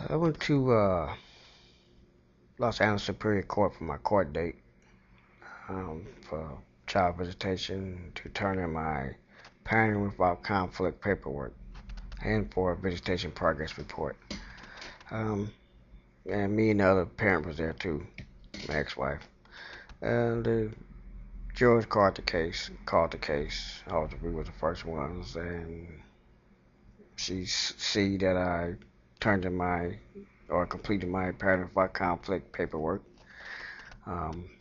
I went to Los Angeles Superior Court for my court date for child visitation to turn in my parenting without conflict paperwork and for a visitation progress report. Um, and me and the other parent was there too, my ex-wife. And the judge called the case. We were the first ones, and she see that I turned in my or completed my parenting without conflict paperwork. Um,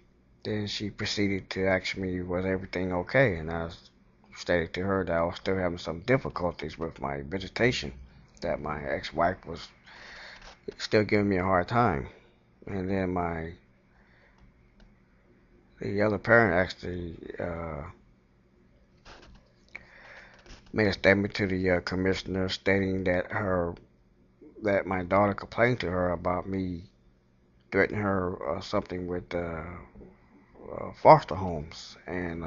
Then she proceeded to ask me, was everything okay? And I stated to her that I was still having some difficulties with my visitation, that my ex-wife was still giving me a hard time. And then the other parent actually made a statement to the commissioner stating that my daughter complained to her about me threatening her something with foster homes. And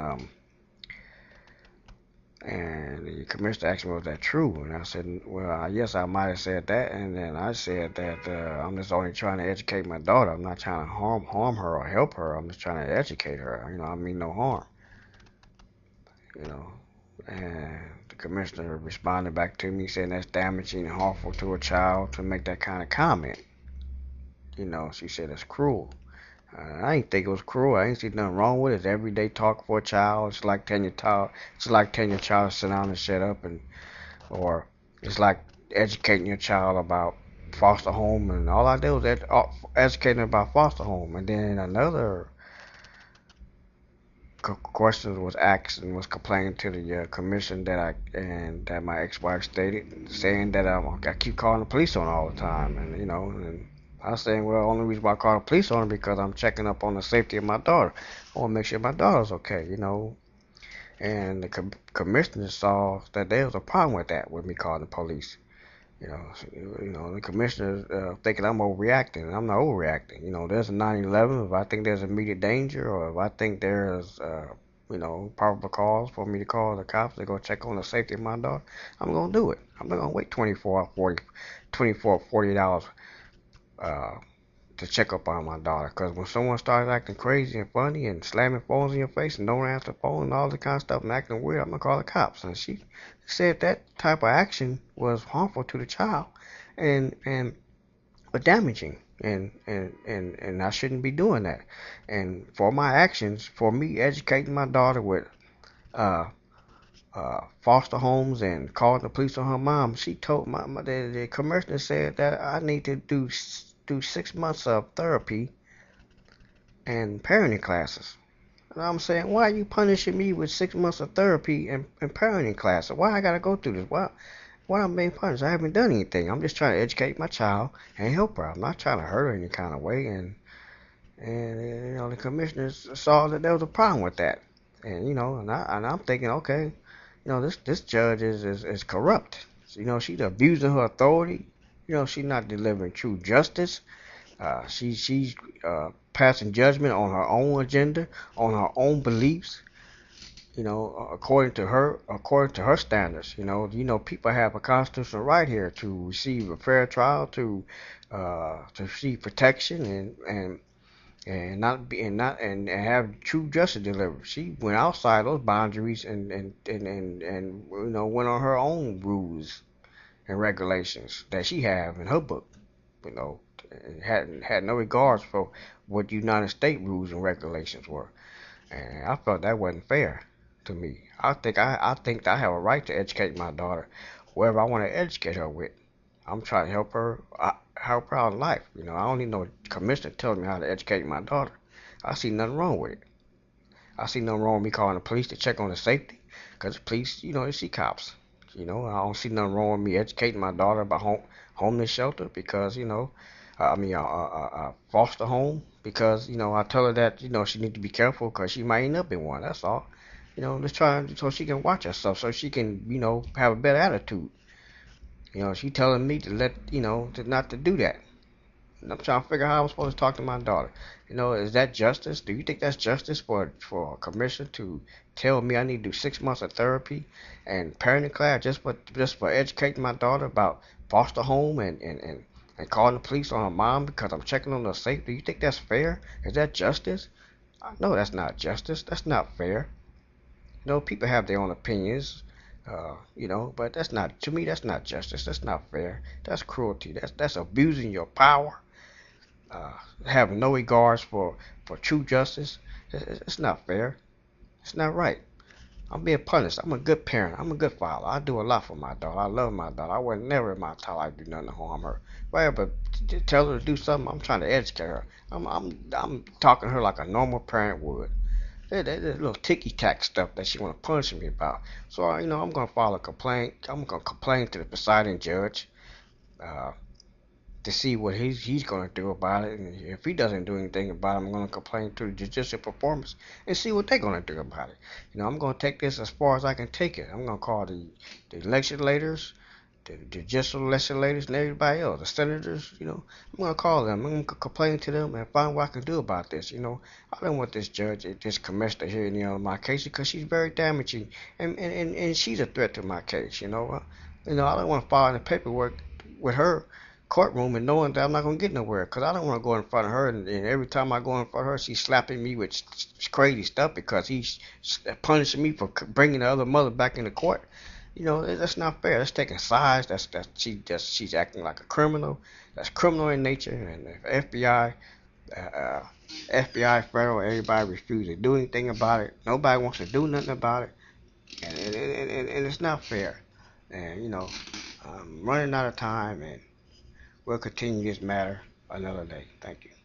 the commissioner asked me, was that true? And I said, well, yes, I might have said that. And then I said that I'm just only trying to educate my daughter. I'm not trying to harm her or help her. I'm just trying to educate her. I mean no harm. You know. And the commissioner responded back to me saying that's damaging and harmful to a child to make that kind of comment. She said it's cruel. I didn't think it was cruel. I didn't see nothing wrong with it. It's everyday talk for a child. It's like telling your child to sit down and shut up, or it's like educating your child about foster home, and all I did was educating about foster home. And then another question was asked and was complaining to the commission that my ex-wife stated, saying that I keep calling the police on her all the time, and I was saying, well, the only reason why I call the police on her because I'm checking up on the safety of my daughter. I want to make sure my daughter's okay. And the commissioner saw that there was a problem with that, with me calling the police. The commissioner thinking I'm overreacting, and I'm not overreacting. There's a 911. If I think there's immediate danger, or if I think there's, probable cause for me to call the cops to go check on the safety of my daughter, I'm gonna do it. I'm not gonna wait 24, 48 hours uh, to check up on my daughter. Because when someone starts acting crazy and funny and slamming phones in your face and don't answer the phone and all that kind of stuff and acting weird, I'm gonna call the cops. And she said that type of action was harmful to the child and damaging. And I shouldn't be doing that. And for my actions, for me educating my daughter with uh, foster homes and calling the police on her mom, she told the commissioner said that I need to do 6 months of therapy and parenting classes. And I'm saying, why are you punishing me with 6 months of therapy and parenting classes? Why I gotta go through this? Why I'm being punished? I haven't done anything. I'm just trying to educate my child and help her. I'm not trying to hurt her any kind of way. And the commissioners saw that there was a problem with that. And I'm thinking, okay, this judge is corrupt. She's abusing her authority. She's not delivering true justice. She's passing judgment on her own agenda, on her own beliefs. According to her standards. People have a constitutional right here to receive a fair trial, to receive protection, and have true justice delivered. She went outside those boundaries and went on her own rules and regulations that she have in her book. You know, had no regards for what United States rules and regulations were, and I felt that wasn't fair to me. I think I have a right to educate my daughter, wherever I want to educate her with. I'm trying to help her out in life. I don't need no commissioner telling me how to educate my daughter. I see nothing wrong with it. I see nothing wrong with me calling the police to check on the safety, because the police, they see cops. I don't see nothing wrong with me educating my daughter about homeless shelter because, foster home because, I tell her that, she need to be careful because she might end up in one. That's all. Just trying so she can watch herself, so she can, have a better attitude. She telling me to not to do that. And I'm trying to figure out how I'm supposed to talk to my daughter. Is that justice? Do you think that's justice for a commissioner to tell me I need to do 6 months of therapy and parenting class just for educating my daughter about foster home and calling the police on her mom because I'm checking on her safety. You think that's fair? Is that justice? No, that's not justice. That's not fair. People have their own opinions, but that's not, to me, that's not justice. That's not fair. That's cruelty. That's abusing your power. Uh, Having no regards for true justice. It's not fair. It's not right. I'm being punished. I'm a good parent. I'm a good father. I do a lot for my daughter. I love my daughter. I would never in my entire life do nothing to harm her. If I ever tell her to do something, I'm trying to educate her. I'm talking to her like a normal parent would. That little ticky tack stuff that she want to punish me about. So I'm gonna file a complaint. I'm gonna complain to the presiding judge uh, to see what he's gonna do about it. And if he doesn't do anything about it, I'm gonna complain to the judicial performance and see what they're gonna do about it. I'm gonna take this as far as I can take it. I'm gonna call the legislators, the judicial legislators, and everybody else, the senators. I'm gonna call them. I'm gonna complain to them and find what I can do about this. I don't want this judge, this commissioner here in my case because she's very damaging and she's a threat to my case. I don't want to file any paperwork with her courtroom and knowing that I'm not gonna get nowhere because I don't want to go in front of her and every time I go in front of her, she's slapping me with crazy stuff because he's punishing me for bringing the other mother back into court. That's not fair. That's taking sides. She's acting like a criminal. That's criminal in nature. And if FBI, federal, everybody refuses to do anything about it. Nobody wants to do nothing about it, and it's not fair. And I'm running out of time, and we'll continue this matter another day. Thank you.